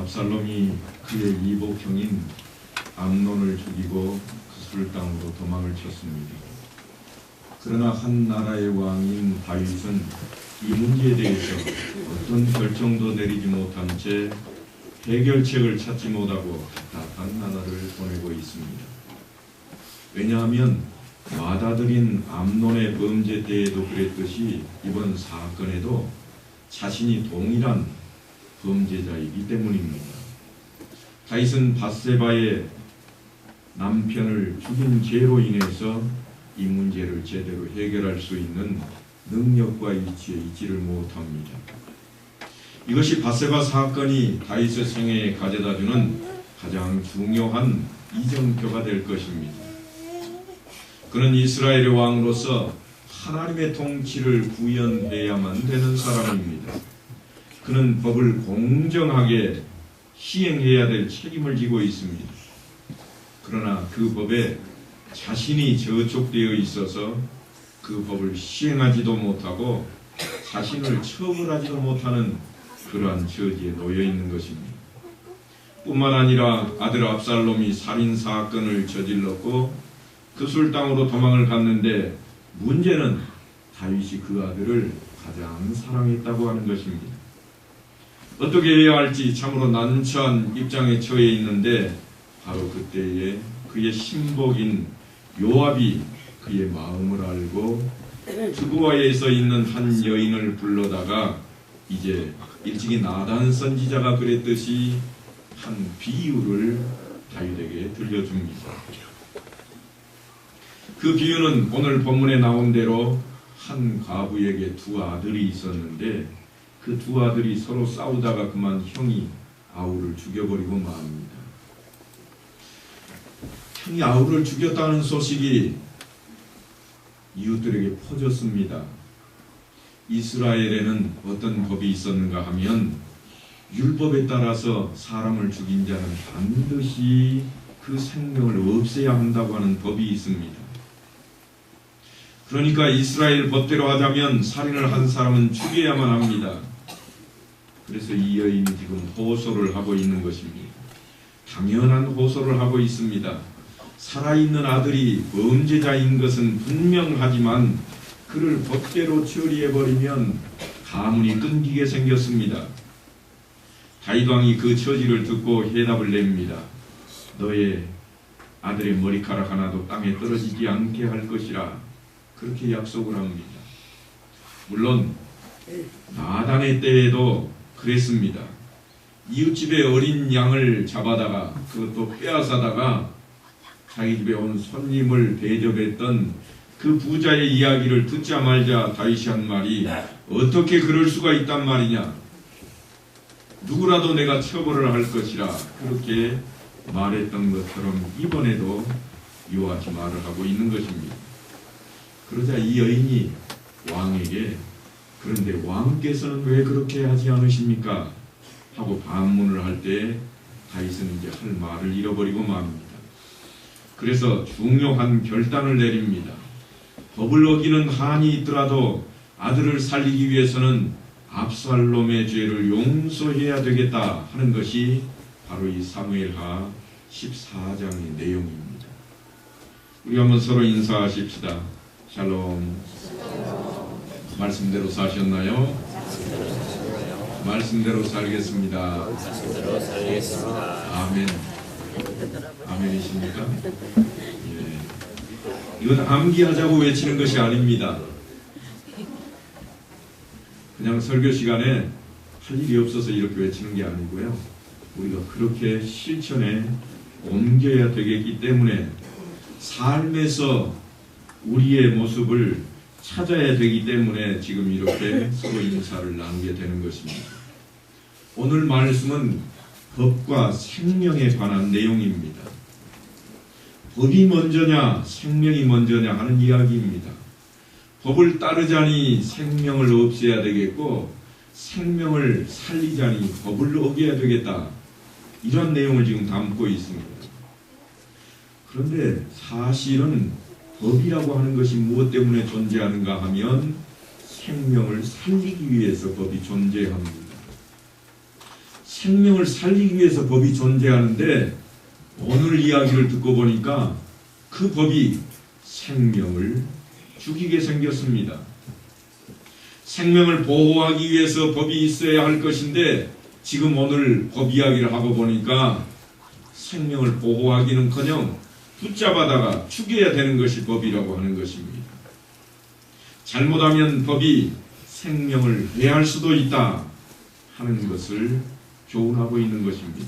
압살롬이 그의 이복형인 암논을 죽이고 그술 땅으로 도망을 쳤습니다. 그러나 한 나라의 왕인 다윗은 이 문제에 대해서 어떤 결정도 내리지 못한 채 해결책을 찾지 못하고 답답한 나날을 보내고 있습니다. 왜냐하면 맏아들인 암논의 범죄 때에도 그랬듯이 이번 사건에도 자신이 동일한 범죄자이기 때문입니다. 다윗은 밧세바의 남편을 죽인 죄로 인해서 이 문제를 제대로 해결할 수 있는 능력과 이치에 있지를 못합니다. 이것이 밧세바 사건이 다윗의 생애에 가져다주는 가장 중요한 이정표가 될 것입니다. 그는 이스라엘의 왕으로서 하나님의 통치를 구현해야만 되는 사람입니다. 그는 법을 공정하게 시행해야 될 책임을 지고 있습니다. 그러나 그 법에 자신이 저촉되어 있어서 그 법을 시행하지도 못하고 자신을 처벌하지도 못하는 그러한 처지에 놓여 있는 것입니다. 뿐만 아니라 아들 압살롬이 살인사건을 저질렀고 그술 땅으로 도망을 갔는데 문제는 다윗이 그 아들을 가장 사랑했다고 하는 것입니다. 어떻게 해야 할지 참으로 난처한 입장에 처해 있는데 바로 그때에 그의 신복인 요압이 그의 마음을 알고 드보아에서 있는 한 여인을 불러다가 이제 일찍이 나단 선지자가 그랬듯이 한 비유를 다윗에게 들려줍니다. 그 비유는 오늘 본문에 나온 대로 한 과부에게 두 아들이 있었는데 그 두 아들이 서로 싸우다가 그만 형이 아우를 죽여버리고 맙니다. 형이 아우를 죽였다는 소식이 이웃들에게 퍼졌습니다. 이스라엘에는 어떤 법이 있었는가 하면 율법에 따라서 사람을 죽인 자는 반드시 그 생명을 없애야 한다고 하는 법이 있습니다. 그러니까 이스라엘 법대로 하자면 살인을 한 사람은 죽여야만 합니다. 그래서 이 여인이 지금 호소를 하고 있는 것입니다. 당연한 호소를 하고 있습니다. 살아있는 아들이 범죄자인 것은 분명하지만 그를 법대로 처리해버리면 가문이 끊기게 생겼습니다. 다윗 왕이 그 처지를 듣고 해답을 냅니다. 너의 아들의 머리카락 하나도 땅에 떨어지지 않게 할 것이라 그렇게 약속을 합니다. 물론 나단의 때에도 그랬습니다. 이웃집의 어린 양을 잡아다가 그것도 빼앗아다가 자기 집에 온 손님을 대접했던 그 부자의 이야기를 듣자마자 다윗이 한 말이 어떻게 그럴 수가 있단 말이냐. 누구라도 내가 처벌을 할 것이라 그렇게 말했던 것처럼 이번에도 이와 같이 말을 하고 있는 것입니다. 그러자 이 여인이 왕에게 그런데 왕께서는 왜 그렇게 하지 않으십니까? 하고 반문을 할 때 다윗은 이제 할 말을 잃어버리고 맙니다. 그래서 중요한 결단을 내립니다. 법을 어기는 한이 있더라도 아들을 살리기 위해서는 압살롬의 죄를 용서해야 되겠다 하는 것이 바로 이 사무엘하 14장의 내용입니다. 우리 한번 서로 인사하십시다. 샬롬. 말씀대로 사셨나요? 말씀대로 살겠습니다. 아멘. 아멘이십니까? 예. 이건 암기하자고 외치는 것이 아닙니다. 그냥 설교 시간에 할 일이 없어서 이렇게 외치는 게 아니고요. 우리가 그렇게 실천에 옮겨야 되겠기 때문에 삶에서 우리의 모습을 찾아야 되기 때문에 지금 이렇게 서로 인사를 나누게 되는 것입니다. 오늘 말씀은 법과 생명에 관한 내용입니다. 법이 먼저냐 생명이 먼저냐 하는 이야기입니다. 법을 따르자니 생명을 없애야 되겠고 생명을 살리자니 법을 어겨야 되겠다. 이런 내용을 지금 담고 있습니다. 그런데 사실은 법이라고 하는 것이 무엇 때문에 존재하는가 하면 생명을 살리기 위해서 법이 존재합니다. 생명을 살리기 위해서 법이 존재하는데 오늘 이야기를 듣고 보니까 그 법이 생명을 죽이게 생겼습니다. 생명을 보호하기 위해서 법이 있어야 할 것인데 지금 오늘 법 이야기를 하고 보니까 생명을 보호하기는커녕 붙잡아다가 죽여야 되는 것이 법이라고 하는 것입니다. 잘못하면 법이 생명을 해할 수도 있다 하는 것을 교훈하고 있는 것입니다.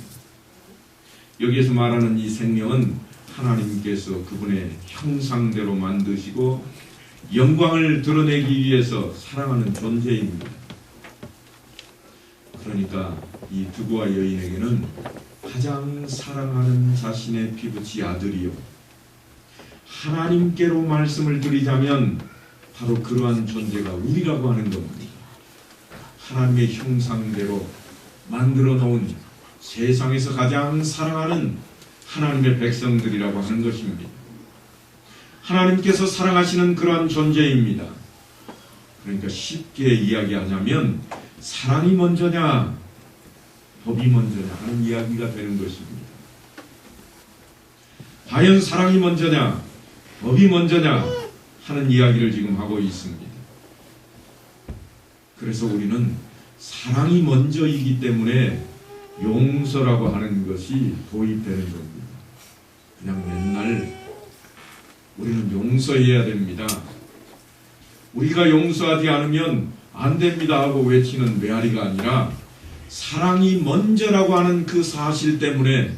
여기에서 말하는 이 생명은 하나님께서 그분의 형상대로 만드시고 영광을 드러내기 위해서 사랑하는 존재입니다. 그러니까 이 두부와 여인에게는 가장 사랑하는 자신의 피부치 아들이요, 하나님께로 말씀을 드리자면 바로 그러한 존재가 우리라고 하는 겁니다. 하나님의 형상대로 만들어 놓은 세상에서 가장 사랑하는 하나님의 백성들이라고 하는 것입니다. 하나님께서 사랑하시는 그러한 존재입니다. 그러니까 쉽게 이야기하자면 사랑이 먼저냐 법이 먼저냐 하는 이야기가 되는 것입니다. 과연 사랑이 먼저냐 법이 먼저냐 하는 이야기를 지금 하고 있습니다. 그래서 우리는 사랑이 먼저이기 때문에 용서라고 하는 것이 도입되는 겁니다. 그냥 맨날 우리는 용서해야 됩니다. 우리가 용서하지 않으면 안 됩니다 하고 외치는 메아리가 아니라 사랑이 먼저라고 하는 그 사실 때문에,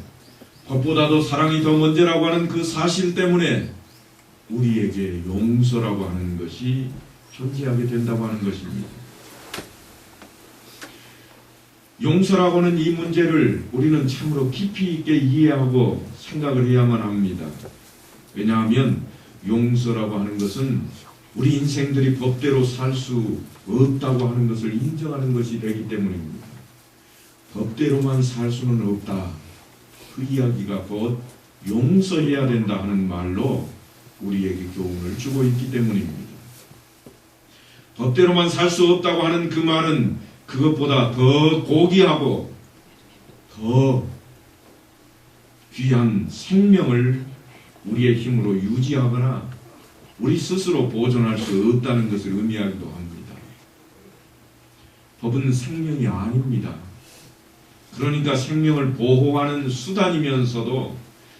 법보다도 사랑이 더 먼저라고 하는 그 사실 때문에 우리에게 용서라고 하는 것이 존재하게 된다고 하는 것입니다. 용서라고 하는 이 문제를 우리는 참으로 깊이 있게 이해하고 생각을 해야만 합니다. 왜냐하면 용서라고 하는 것은 우리 인생들이 법대로 살 수 없다고 하는 것을 인정하는 것이 되기 때문입니다. 법대로만 살 수는 없다. 그 이야기가 곧 용서해야 된다 하는 말로 우리에게 교훈을 주고 있기 때문입니다. 법대로만 살 수 없다고 하는 그 말은 그것보다 더 고귀하고 더 귀한 생명을 우리의 힘으로 유지하거나 우리 스스로 보존할 수 없다는 것을 의미하기도 합니다. 법은 생명이 아닙니다. 그러니까 생명을 보호하는 수단이면서도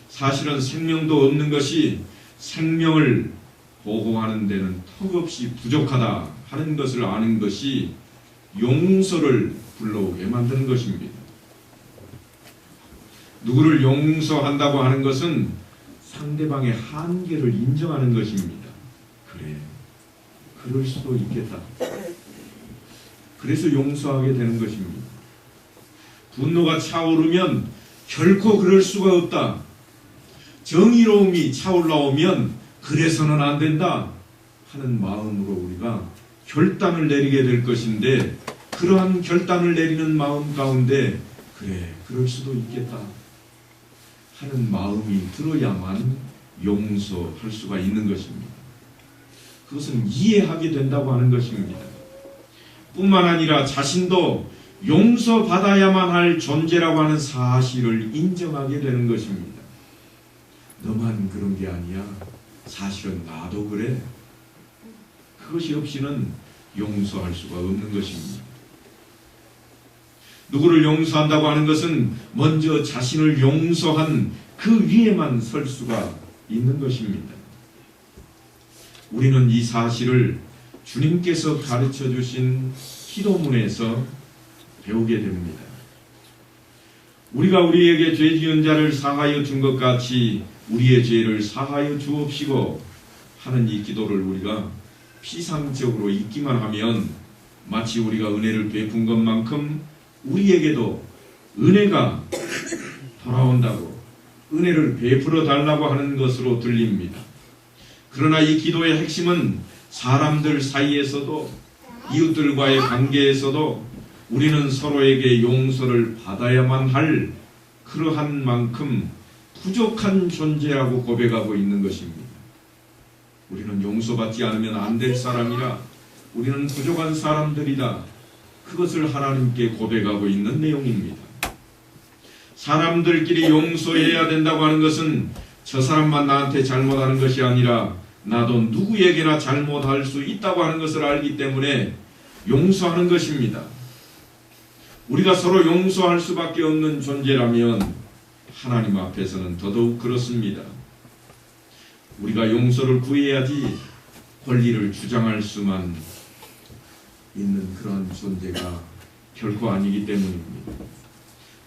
사실은 생명도 없는 것이 생명을 보호하는 데는 턱없이 부족하다 하는 것을 아는 것이 용서를 불러오게 만드는 것입니다. 누구를 용서한다고 하는 것은 상대방의 한계를 인정하는 것입니다. 그래, 그럴 수도 있겠다. 그래서 용서하게 되는 것입니다. 분노가 차오르면 결코 그럴 수가 없다. 정의로움이 차올라오면 그래서는 안 된다 하는 마음으로 우리가 결단을 내리게 될 것인데, 그러한 결단을 내리는 마음 가운데 그래, 그럴 수도 있겠다 하는 마음이 들어야만 용서할 수가 있는 것입니다. 그것은 이해하게 된다고 하는 것입니다. 뿐만 아니라 자신도 용서받아야만 할 존재라고 하는 사실을 인정하게 되는 것입니다. 너만 그런 게 아니야. 사실은 나도 그래. 그것이 없이는 용서할 수가 없는 것입니다. 누구를 용서한다고 하는 것은 먼저 자신을 용서한 그 위에만 설 수가 있는 것입니다. 우리는 이 사실을 주님께서 가르쳐 주신 기도문에서 배우게 됩니다. 우리가 우리에게 죄 지은 자를 사하여 준 것 같이 우리의 죄를 사하여 주옵시고 하는 이 기도를 우리가 피상적으로 읽기만 하면 마치 우리가 은혜를 베푼 것만큼 우리에게도 은혜가 돌아온다고, 은혜를 베풀어 달라고 하는 것으로 들립니다. 그러나 이 기도의 핵심은 사람들 사이에서도 이웃들과의 관계에서도 우리는 서로에게 용서를 받아야만 할 그러한 만큼 부족한 존재라고 고백하고 있는 것입니다. 우리는 용서받지 않으면 안 될 사람이라, 우리는 부족한 사람들이다. 그것을 하나님께 고백하고 있는 내용입니다. 사람들끼리 용서해야 된다고 하는 것은 저 사람만 나한테 잘못하는 것이 아니라 나도 누구에게나 잘못할 수 있다고 하는 것을 알기 때문에 용서하는 것입니다. 우리가 서로 용서할 수밖에 없는 존재라면 하나님 앞에서는 더더욱 그렇습니다. 우리가 용서를 구해야지 권리를 주장할 수만 있는 그런 존재가 결코 아니기 때문입니다.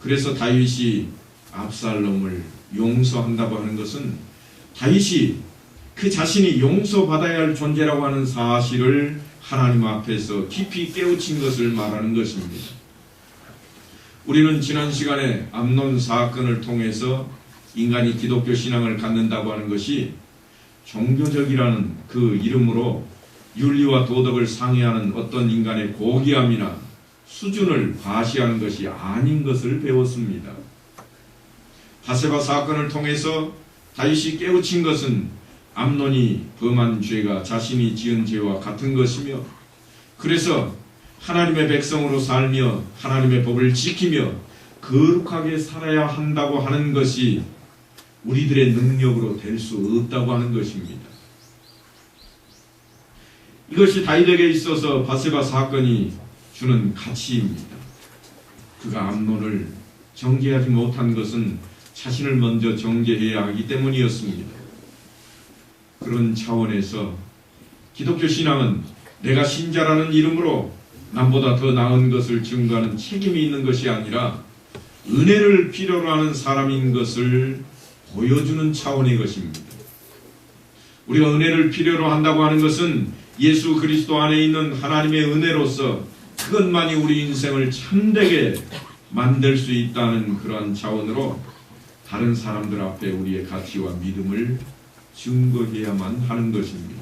그래서 다윗이 압살롬을 용서한다고 하는 것은 다윗이 그 자신이 용서받아야 할 존재라고 하는 사실을 하나님 앞에서 깊이 깨우친 것을 말하는 것입니다. 우리는 지난 시간에 암논 사건을 통해서 인간이 기독교 신앙을 갖는다고 하는 것이 종교적이라는 그 이름으로 윤리와 도덕을 상회하는 어떤 인간의 고귀함이나 수준을 과시하는 것이 아닌 것을 배웠습니다. 바세바 사건을 통해서 다윗이 깨우친 것은 암논이 범한 죄가 자신이 지은 죄와 같은 것이며, 그래서 하나님의 백성으로 살며 하나님의 법을 지키며 거룩하게 살아야 한다고 하는 것이 우리들의 능력으로 될 수 없다고 하는 것입니다. 이것이 다윗에게 있어서 바세바 사건이 주는 가치입니다. 그가 암논을 정죄하지 못한 것은 자신을 먼저 정죄해야 하기 때문이었습니다. 그런 차원에서 기독교 신앙은 내가 신자라는 이름으로 남보다 더 나은 것을 증거하는 책임이 있는 것이 아니라 은혜를 필요로 하는 사람인 것을 보여주는 차원의 것입니다. 우리가 은혜를 필요로 한다고 하는 것은 예수 그리스도 안에 있는 하나님의 은혜로서 그것만이 우리 인생을 참되게 만들 수 있다는 그러한 차원으로 다른 사람들 앞에 우리의 가치와 믿음을 증거해야만 하는 것입니다.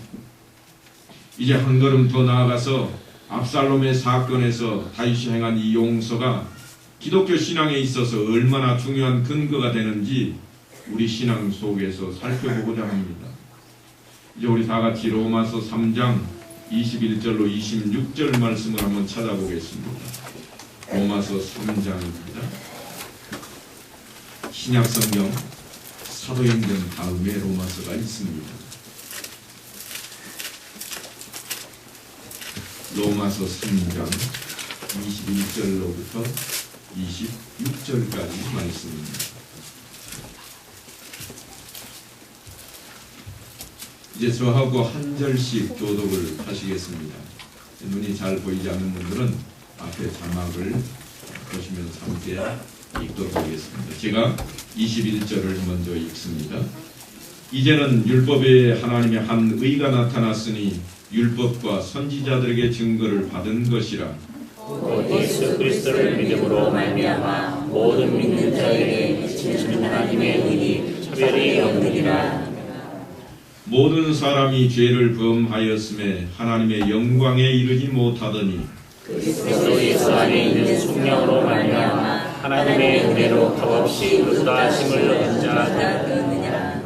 이제 한 걸음 더 나아가서 압살롬의 사건에서 다윗이 행한 이 용서가 기독교 신앙에 있어서 얼마나 중요한 근거가 되는지 우리 신앙 속에서 살펴보고자 합니다. 이제 우리 다 같이 로마서 3장 21절로 26절 말씀을 한번 찾아보겠습니다. 로마서 3장입니다. 신약성경 사도행전 다음에 로마서가 있습니다. 로마서 3장 21절로부터 26절까지 말씀입니다. 이제 저하고 한 절씩 교독을 하시겠습니다. 눈이 잘 보이지 않는 분들은 앞에 자막을 보시면서 함께 읽도록 하겠습니다. 제가 21절을 먼저 읽습니다. 이제는 율법에 하나님의 한 의가 나타났으니 율법과 선지자들에게 증거를 받은 것이라. 예수 그리스도를 믿음으로 말미암아 모든 믿는 자에게 미치는 하나님의 의니 차별이 없느니라. 모든 사람이 죄를 범하였음에 하나님의 영광에 이르지 못하더니 그리스도 예수 안에 있는 성령으로 말미암아 하나님의 은혜로 값없이 의로하심을 얻은 자가 되느니라.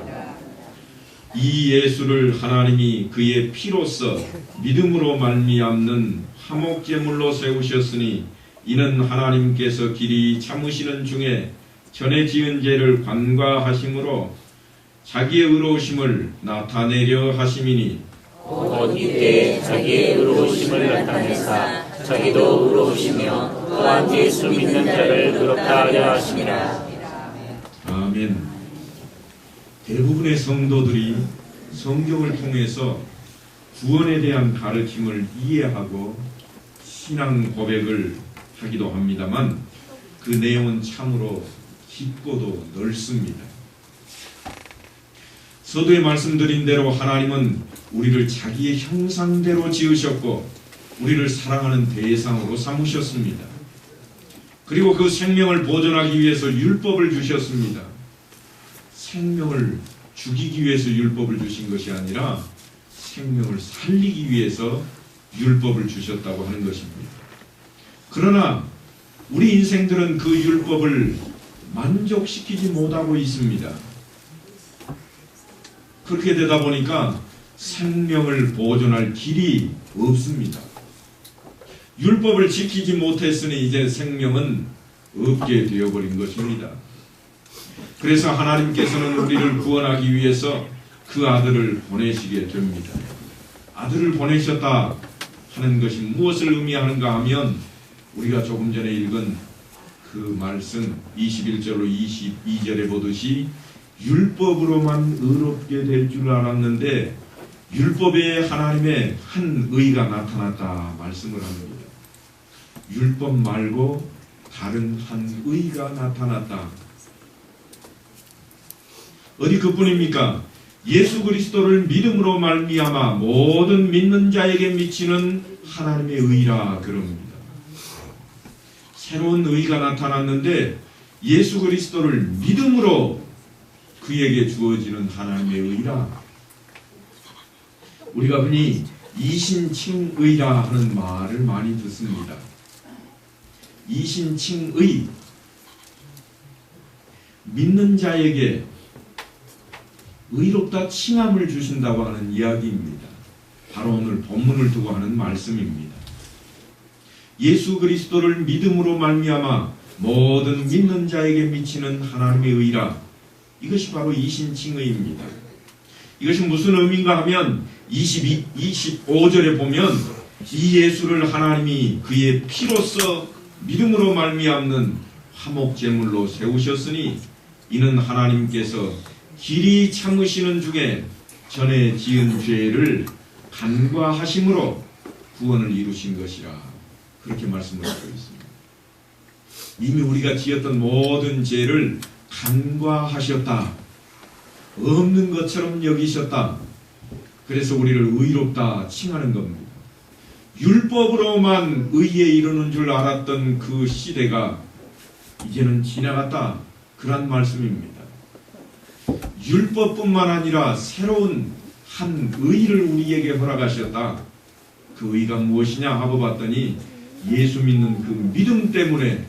이 예수를 하나님이 그의 피로써 믿음으로 말미암는 화목제물로 세우셨으니 이는 하나님께서 길이 참으시는 중에 전에 지은 죄를 관과하심으로 자기의 의로우심을 나타내려 하심이니 곧 이때 자기의 의로우심을 나타내사 자기도 의로우시며 또한 예수 믿는 자를 의롭다 하려 하심이라. 아멘. 대부분의 성도들이 성경을 통해서 구원에 대한 가르침을 이해하고 신앙 고백을 하기도 합니다만 그 내용은 참으로 깊고도 넓습니다. 서두에 말씀드린 대로 하나님은 우리를 자기의 형상대로 지으셨고 우리를 사랑하는 대상으로 삼으셨습니다. 그리고 그 생명을 보존하기 위해서 율법을 주셨습니다. 생명을 죽이기 위해서 율법을 주신 것이 아니라 생명을 살리기 위해서 율법을 주셨다고 하는 것입니다. 그러나 우리 인생들은 그 율법을 만족시키지 못하고 있습니다. 그렇게 되다 보니까 생명을 보존할 길이 없습니다. 율법을 지키지 못했으니 이제 생명은 없게 되어버린 것입니다. 그래서 하나님께서는 우리를 구원하기 위해서 그 아들을 보내시게 됩니다. 아들을 보내셨다 하는 것이 무엇을 의미하는가 하면 우리가 조금 전에 읽은 그 말씀 21절로 22절에 보듯이 율법으로만 의롭게 될 줄 알았는데 율법에 하나님의 한 의가 나타났다 말씀을 합니다. 율법 말고 다른 한 의가 나타났다. 어디 그뿐입니까? 예수 그리스도를 믿음으로 말미암아 모든 믿는 자에게 미치는 하나님의 의라 그럽니다. 새로운 의가 나타났는데 예수 그리스도를 믿음으로 그에게 주어지는 하나님의 의라. 우리가 흔히 이신칭의라 하는 말을 많이 듣습니다. 이신칭의, 믿는 자에게 의롭다 칭함을 주신다고 하는 이야기입니다. 바로 오늘 본문을 두고 하는 말씀입니다. 예수 그리스도를 믿음으로 말미암아 모든 믿는 자에게 미치는 하나님의 의라. 이것이 바로 이신칭의입니다. 이것이 무슨 의미인가 하면 25절에 보면 이 예수를 하나님이 그의 피로써 믿음으로 말미암는 화목제물로 세우셨으니 이는 하나님께서 길이 참으시는 중에 전에 지은 죄를 간과하심으로 구원을 이루신 것이라. 그렇게 말씀을 하고 있습니다. 이미 우리가 지었던 모든 죄를 간과하셨다. 없는 것처럼 여기셨다. 그래서 우리를 의롭다 칭하는 겁니다. 율법으로만 의에 이르는 줄 알았던 그 시대가 이제는 지나갔다. 그런 말씀입니다. 율법뿐만 아니라 새로운 한 의를 우리에게 허락하셨다. 그 의가 무엇이냐 하고 봤더니 예수 믿는 그 믿음 때문에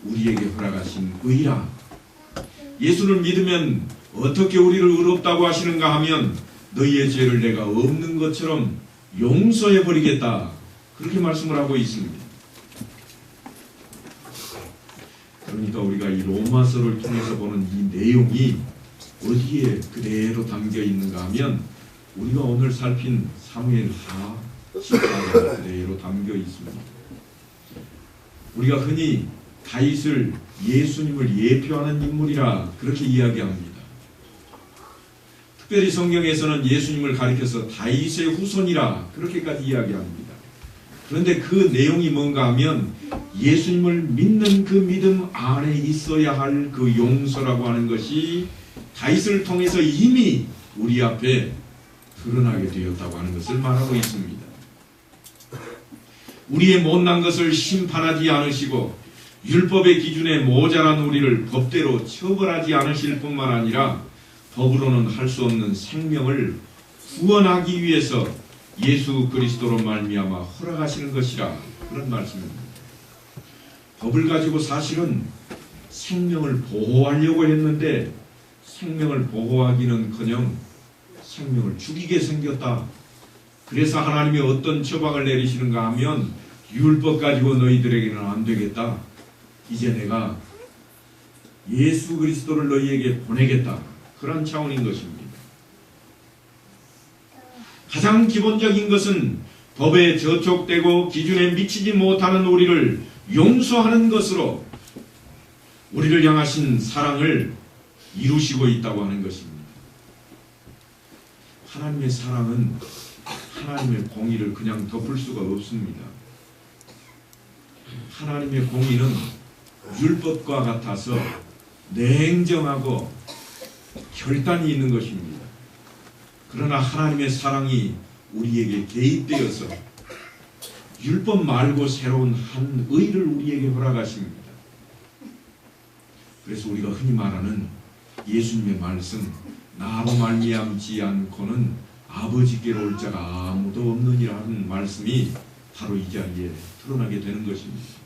우리에게 허락하신 의라. 예수를 믿으면 어떻게 우리를 의롭다고 하시는가 하면 너희의 죄를 내가 없는 것처럼 용서해버리겠다. 그렇게 말씀을 하고 있습니다. 그러니까 우리가 이 로마서를 통해서 보는 이 내용이 어디에 그대로 담겨 있는가 하면 우리가 오늘 살핀 사무엘하 14장에 그대로 담겨 있습니다. 우리가 흔히 다윗을 예수님을 예표하는 인물이라 그렇게 이야기합니다. 특별히 성경에서는 예수님을 가리켜서 다윗의 후손이라 그렇게까지 이야기합니다. 그런데 그 내용이 뭔가 하면 예수님을 믿는 그 믿음 안에 있어야 할 그 용서라고 하는 것이 다윗을 통해서 이미 우리 앞에 드러나게 되었다고 하는 것을 말하고 있습니다. 우리의 못난 것을 심판하지 않으시고 율법의 기준에 모자란 우리를 법대로 처벌하지 않으실 뿐만 아니라 법으로는 할 수 없는 생명을 구원하기 위해서 예수 그리스도로 말미암아 허락하시는 것이라 그런 말씀입니다. 법을 가지고 사실은 생명을 보호하려고 했는데 생명을 보호하기는커녕 생명을 죽이게 생겼다. 그래서 하나님이 어떤 처방을 내리시는가 하면 율법 가지고 너희들에게는 안 되겠다. 이제 내가 예수 그리스도를 너희에게 보내겠다. 그런 차원인 것입니다. 가장 기본적인 것은 법에 저촉되고 기준에 미치지 못하는 우리를 용서하는 것으로 우리를 향하신 사랑을 이루시고 있다고 하는 것입니다. 하나님의 사랑은 하나님의 공의를 그냥 덮을 수가 없습니다. 하나님의 공의는 율법과 같아서 냉정하고 결단이 있는 것입니다. 그러나 하나님의 사랑이 우리에게 개입되어서 율법 말고 새로운 한 의를 우리에게 허락하십니다. 그래서 우리가 흔히 말하는 예수님의 말씀, 나로 말미암지 않고는 아버지께로 올 자가 아무도 없느니라 하는 말씀이 바로 이 자리에 드러나게 되는 것입니다.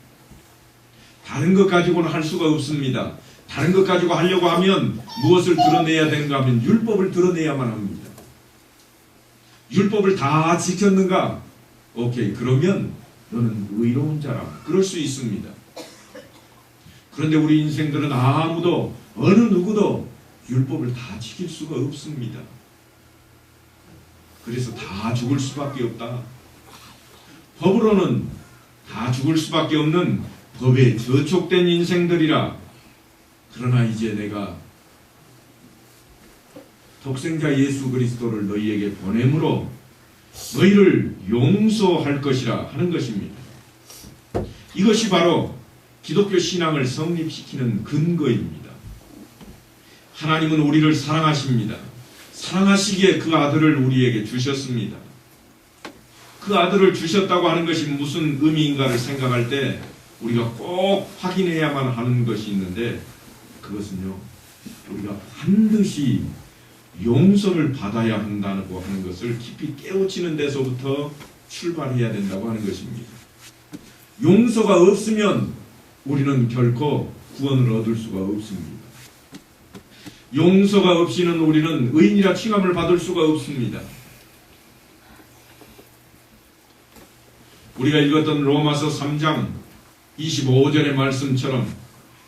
다른 것 가지고는 할 수가 없습니다. 다른 것 가지고 하려고 하면 무엇을 드러내야 되는가 하면 율법을 드러내야만 합니다. 율법을 다 지켰는가? 오케이, 그러면 너는 의로운 자라. 그럴 수 있습니다. 그런데 우리 인생들은 아무도 어느 누구도 율법을 다 지킬 수가 없습니다. 그래서 다 죽을 수밖에 없다. 법으로는 다 죽을 수밖에 없는 법에 저촉된 인생들이라. 그러나 이제 내가 독생자 예수 그리스도를 너희에게 보냄으로 너희를 용서할 것이라 하는 것입니다. 이것이 바로 기독교 신앙을 성립시키는 근거입니다. 하나님은 우리를 사랑하십니다. 사랑하시기에 그 아들을 우리에게 주셨습니다. 그 아들을 주셨다고 하는 것이 무슨 의미인가를 생각할 때 우리가 꼭 확인해야만 하는 것이 있는데, 그것은요, 우리가 반드시 용서를 받아야 한다고 하는 것을 깊이 깨우치는 데서부터 출발해야 된다고 하는 것입니다. 용서가 없으면 우리는 결코 구원을 얻을 수가 없습니다. 용서가 없이는 우리는 의인이라 칭함을 받을 수가 없습니다. 우리가 읽었던 로마서 3장 25절의 말씀처럼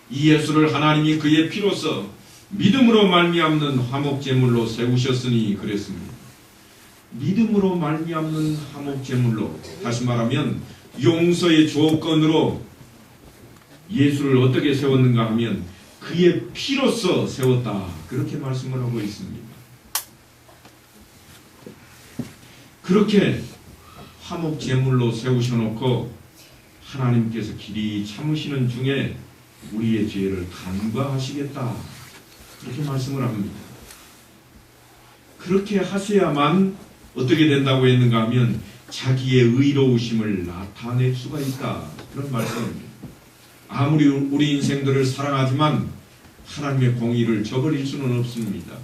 이 예수를 하나님이 그의 피로써 믿음으로 말미암는 화목제물로 세우셨으니 그랬습니다. 믿음으로 말미암는 화목제물로, 다시 말하면 용서의 조건으로 예수를 어떻게 세웠는가 하면 그의 피로써 세웠다, 그렇게 말씀을 하고 있습니다. 그렇게 화목제물로 세우셔놓고 하나님께서 길이 참으시는 중에 우리의 죄를 간과하시겠다, 그렇게 말씀을 합니다. 그렇게 하셔야만 어떻게 된다고 했는가 하면 자기의 의로우심을 나타낼 수가 있다, 그런 말씀입니다. 아무리 우리 인생들을 사랑하지만 하나님의 공의를 저버릴 수는 없습니다.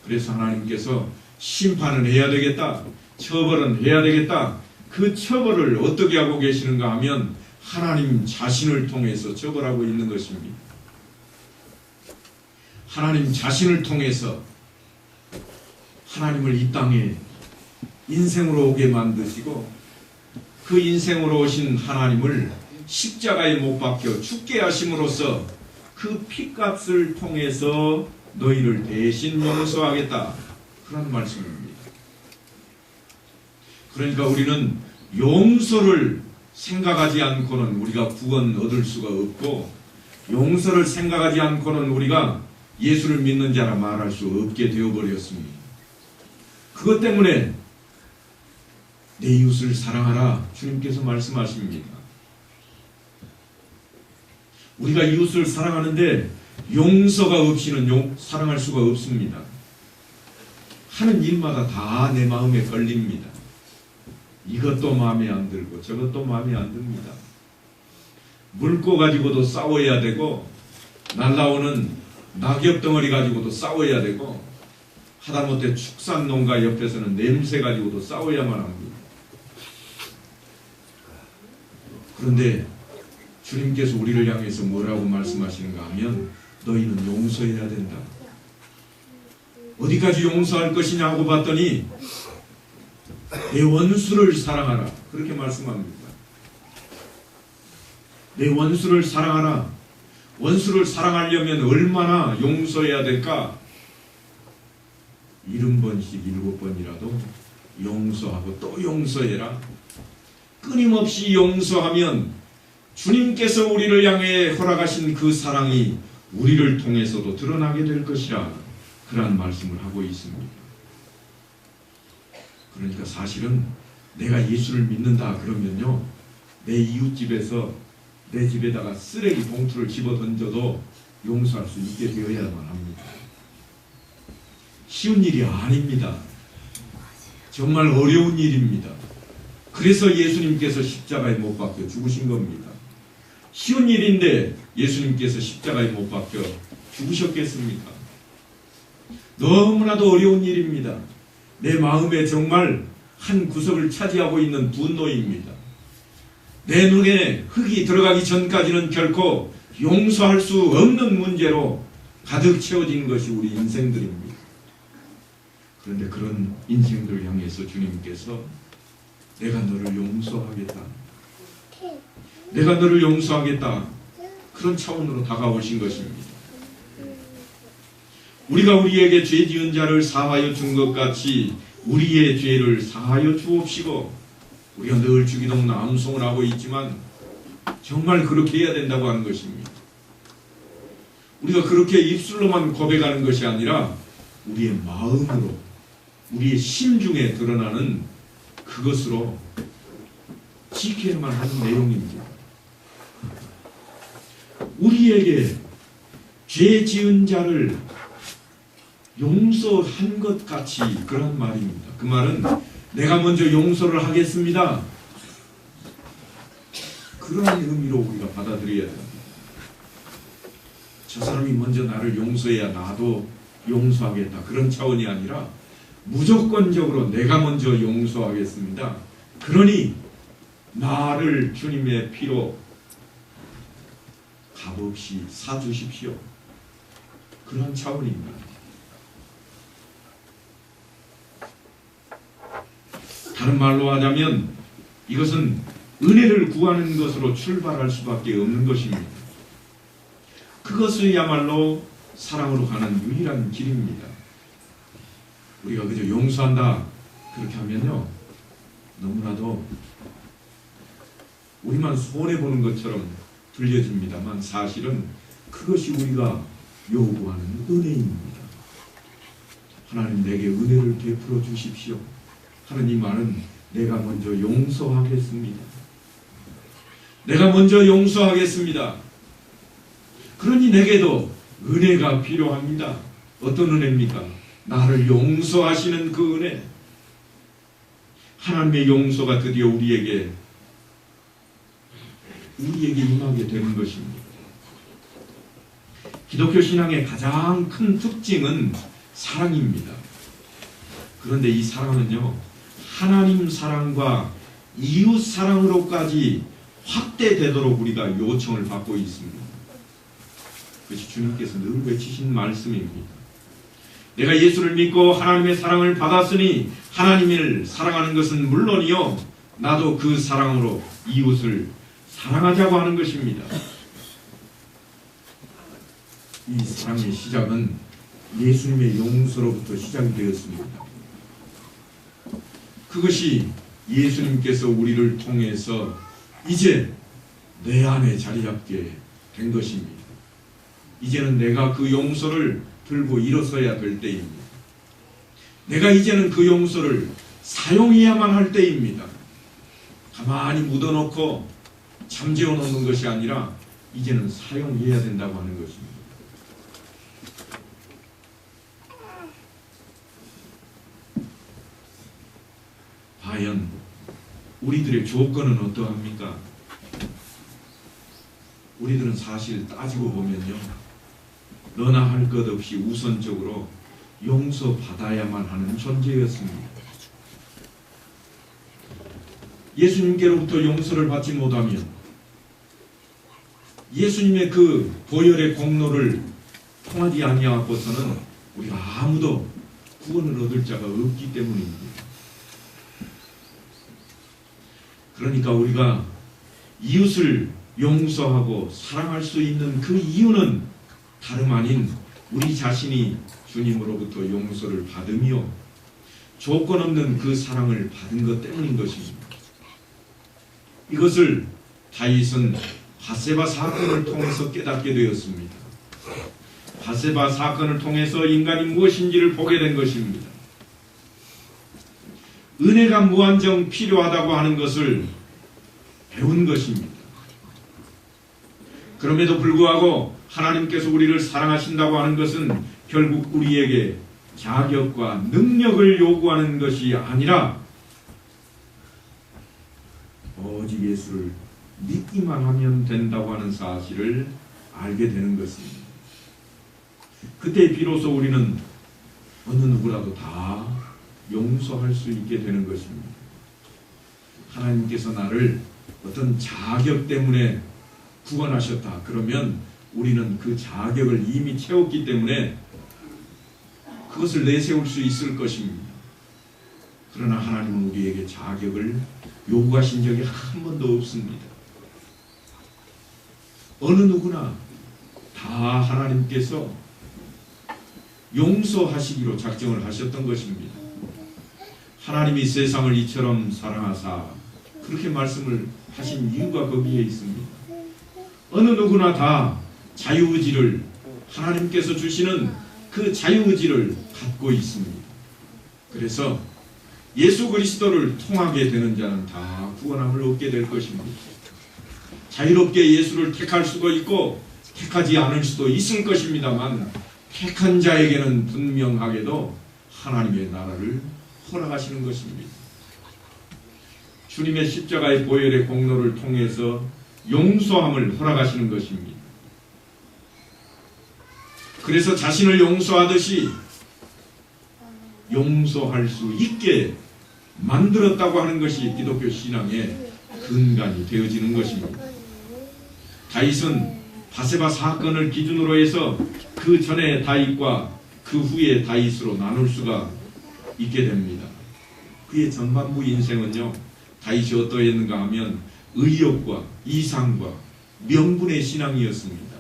그래서 하나님께서 심판은 해야 되겠다, 처벌은 해야 되겠다. 그 처벌을 어떻게 하고 계시는가 하면 하나님 자신을 통해서 처벌하고 있는 것입니다. 하나님 자신을 통해서 하나님을 이 땅에 인생으로 오게 만드시고 그 인생으로 오신 하나님을 십자가에 못 박혀 죽게 하심으로써 그 피값을 통해서 너희를 대신 용서하겠다, 그런 말씀입니다. 그러니까 우리는 용서를 생각하지 않고는 우리가 구원 얻을 수가 없고, 용서를 생각하지 않고는 우리가 예수를 믿는 자라 말할 수 없게 되어버렸습니다. 그것 때문에 내 이웃을 사랑하라, 주님께서 말씀하십니다. 우리가 이웃을 사랑하는데 용서가 없이는 사랑할 수가 없습니다. 하는 일마다 다 내 마음에 걸립니다. 이것도 마음에 안 들고 저것도 마음에 안 듭니다. 물고 가지고도 싸워야 되고, 날라오는 낙엽 덩어리 가지고도 싸워야 되고, 하다못해 축산농가 옆에서는 냄새 가지고도 싸워야만 합니다. 그런데 주님께서 우리를 향해서 뭐라고 말씀하시는가 하면 너희는 용서해야 된다. 어디까지 용서할 것이냐 하고 봤더니 내 원수를 사랑하라, 그렇게 말씀합니다. 내 원수를 사랑하라. 원수를 사랑하려면 얼마나 용서해야 될까? 70번씩 7번이라도 용서하고 또 용서해라. 끊임없이 용서하면 주님께서 우리를 향해 허락하신 그 사랑이 우리를 통해서도 드러나게 될 것이라, 그러한 말씀을 하고 있습니다. 그러니까 사실은 내가 예수를 믿는다 그러면요, 내 이웃집에서 내 집에다가 쓰레기 봉투를 집어 던져도 용서할 수 있게 되어야만 합니다. 쉬운 일이 아닙니다. 정말 어려운 일입니다. 그래서 예수님께서 십자가에 못 박혀 죽으신 겁니다. 쉬운 일인데 예수님께서 십자가에 못 박혀 죽으셨겠습니까? 너무나도 어려운 일입니다. 내 마음에 정말 한 구석을 차지하고 있는 분노입니다. 내 눈에 흙이 들어가기 전까지는 결코 용서할 수 없는 문제로 가득 채워진 것이 우리 인생들입니다. 그런데 그런 인생들을 향해서 주님께서 내가 너를 용서하겠다, 내가 너를 용서하겠다, 그런 차원으로 다가오신 것입니다. 우리가 우리에게 죄 지은 자를 사하여 준 것 같이 우리의 죄를 사하여 주옵시고, 우리가 늘 주기도문 암송을 하고 있지만 정말 그렇게 해야 된다고 하는 것입니다. 우리가 그렇게 입술로만 고백하는 것이 아니라 우리의 마음으로, 우리의 심중에 드러나는 그것으로 지켜야만 하는 내용입니다. 우리에게 죄 지은 자를 용서한 것 같이, 그런 말입니다. 그 말은 내가 먼저 용서를 하겠습니다, 그런 의미로 우리가 받아들여야 됩니다. 저 사람이 먼저 나를 용서해야 나도 용서하겠다, 그런 차원이 아니라 무조건적으로 내가 먼저 용서하겠습니다, 그러니 나를 주님의 피로 값없이 사주십시오, 그런 차원입니다. 다른 말로 하자면 이것은 은혜를 구하는 것으로 출발할 수밖에 없는 것입니다. 그것이야말로 사랑으로 가는 유일한 길입니다. 우리가 그저 용서한다 그렇게 하면요, 너무나도 우리만 손해보는 것처럼 들려집니다만 사실은 그것이 우리가 요구하는 은혜입니다. 하나님 내게 은혜를 베풀어 주십시오 하는 이 말은 내가 먼저 용서하겠습니다, 내가 먼저 용서하겠습니다, 그러니 내게도 은혜가 필요합니다. 어떤 은혜입니까? 나를 용서하시는 그 은혜. 하나님의 용서가 드디어 우리에게 임하게 되는 것입니다. 기독교 신앙의 가장 큰 특징은 사랑입니다. 그런데 이 사랑은요, 하나님 사랑과 이웃 사랑으로까지 확대되도록 우리가 요청을 받고 있습니다. 그것이 주님께서 늘 외치신 말씀입니다. 내가 예수를 믿고 하나님의 사랑을 받았으니 하나님을 사랑하는 것은 물론이요, 나도 그 사랑으로 이웃을 사랑하자고 하는 것입니다. 이 사랑의 시작은 예수님의 용서로부터 시작이 되었습니다. 그것이 예수님께서 우리를 통해서 이제 내 안에 자리 잡게 된 것입니다. 이제는 내가 그 용서를 들고 일어서야 될 때입니다. 내가 이제는 그 용서를 사용해야만 할 때입니다. 가만히 묻어놓고 잠재워 놓는 것이 아니라 이제는 사용해야 된다고 하는 것입니다. 과연 우리들의 조건은 어떠합니까? 우리들은 사실 따지고 보면요, 너나 할 것 없이 우선적으로 용서받아야만 하는 존재였습니다. 예수님께로부터 용서를 받지 못하면 예수님의 그 보혈의 공로를 통하지 아니하고서는 우리가 아무도 구원을 얻을 자가 없기 때문입니다. 그러니까 우리가 이웃을 용서하고 사랑할 수 있는 그 이유는 다름 아닌 우리 자신이 주님으로부터 용서를 받으며 조건 없는 그 사랑을 받은 것 때문인 것입니다. 이것을 다윗은 밧세바 사건을 통해서 깨닫게 되었습니다. 밧세바 사건을 통해서 인간이 무엇인지를 보게 된 것입니다. 은혜가 무한정 필요하다고 하는 것을 배운 것입니다. 그럼에도 불구하고 하나님께서 우리를 사랑하신다고 하는 것은 결국 우리에게 자격과 능력을 요구하는 것이 아니라 오직 예수를 믿기만 하면 된다고 하는 사실을 알게 되는 것입니다. 그때 비로소 우리는 어느 누구라도 다 용서할 수 있게 되는 것입니다. 하나님께서 나를 어떤 자격 때문에 구원하셨다. 그러면 우리는 그 자격을 이미 채웠기 때문에 그것을 내세울 수 있을 것입니다. 그러나 하나님은 우리에게 자격을 요구하신 적이 한 번도 없습니다. 어느 누구나 다 하나님께서 용서하시기로 작정을 하셨던 것입니다. 하나님이 세상을 이처럼 사랑하사 그렇게 말씀을 하신 이유가 거기에 있습니다. 어느 누구나 다 자유의지를, 하나님께서 주시는 그 자유의지를 갖고 있습니다. 그래서 예수 그리스도를 통하게 되는 자는 다 구원함을 얻게 될 것입니다. 자유롭게 예수를 택할 수도 있고 택하지 않을 수도 있을 것입니다만, 택한 자에게는 분명하게도 하나님의 나라를 허락하시는 것입니다. 주님의 십자가의 보혈의 공로를 통해서 용서함을 허락하시는 것입니다. 그래서 자신을 용서하듯이 용서할 수 있게 만들었다고 하는 것이 기독교 신앙의 근간이 되어지는 것입니다. 다윗은 바세바 사건을 기준으로 해서 그 전의 다윗과 그 후의 다윗으로 나눌 수가 있게 됩니다. 그의 전반부 인생은요, 다윗이 어떠했는가 하면 의욕과 이상과 명분의 신앙이었습니다.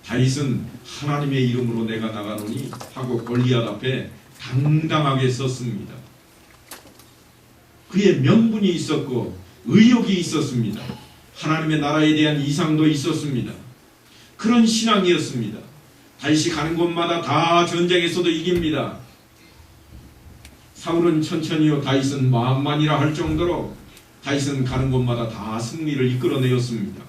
다윗은 하나님의 이름으로 내가 나가노니 하고 골리앗 앞에 당당하게 섰습니다. 그의 명분이 있었고 의욕이 있었습니다. 하나님의 나라에 대한 이상도 있었습니다. 그런 신앙이었습니다. 다윗이 가는 곳마다 다 전쟁에서도 이깁니다. 사울은 천천히요, 다윗은 만만이라 할 정도로 다윗은 가는 곳마다 다 승리를 이끌어내었습니다.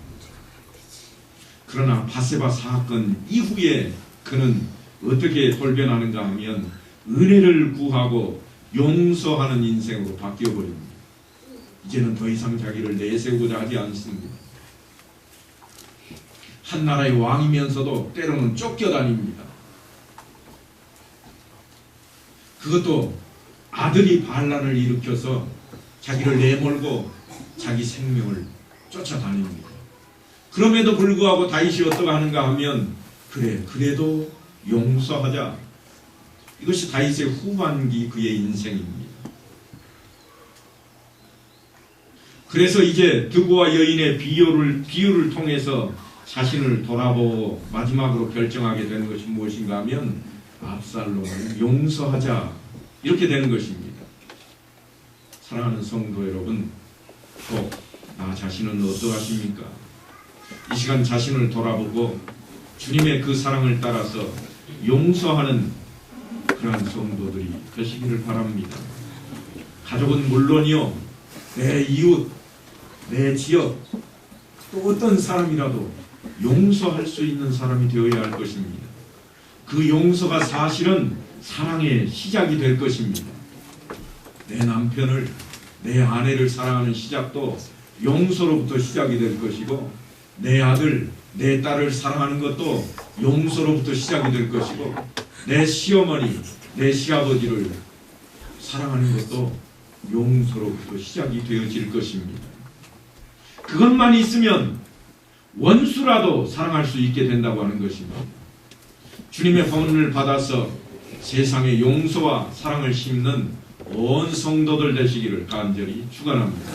그러나 바세바 사건 이후에 그는 어떻게 돌변하는가 하면 은혜를 구하고 용서하는 인생으로 바뀌어버립니다. 이제는 더 이상 자기를 내세우고자 하지 않습니다. 한 나라의 왕이면서도 때로는 쫓겨다닙니다. 그것도 아들이 반란을 일으켜서 자기를 내몰고 자기 생명을 쫓아다닙니다. 그럼에도 불구하고 다윗이 어떻게 하는가 하면 그래도 용서하자. 이것이 다윗의 후반기 그의 인생입니다. 그래서 이제 드보와 여인의 비유를 통해서 자신을 돌아보고 마지막으로 결정하게 되는 것이 무엇인가 하면 압살롬을 용서하자, 이렇게 되는 것입니다. 사랑하는 성도 여러분, 꼭 나 자신은 어떠하십니까? 이 시간 자신을 돌아보고 주님의 그 사랑을 따라서 용서하는 그러한 성도들이 되시기를 바랍니다. 가족은 물론이요, 내 이웃, 내 지역, 또 어떤 사람이라도 용서할 수 있는 사람이 되어야 할 것입니다. 그 용서가 사실은 사랑의 시작이 될 것입니다. 내 남편을, 내 아내를 사랑하는 시작도 용서로부터 시작이 될 것이고, 내 아들, 내 딸을 사랑하는 것도 용서로부터 시작이 될 것이고, 내 시어머니, 내 시아버지를 사랑하는 것도 용서로부터 시작이 되어질 것입니다. 그것만 있으면 원수라도 사랑할 수 있게 된다고 하는 것입니다. 주님의 헌을 받아서 세상에 용서와 사랑을 심는 온 성도들 되시기를 간절히 축원합니다.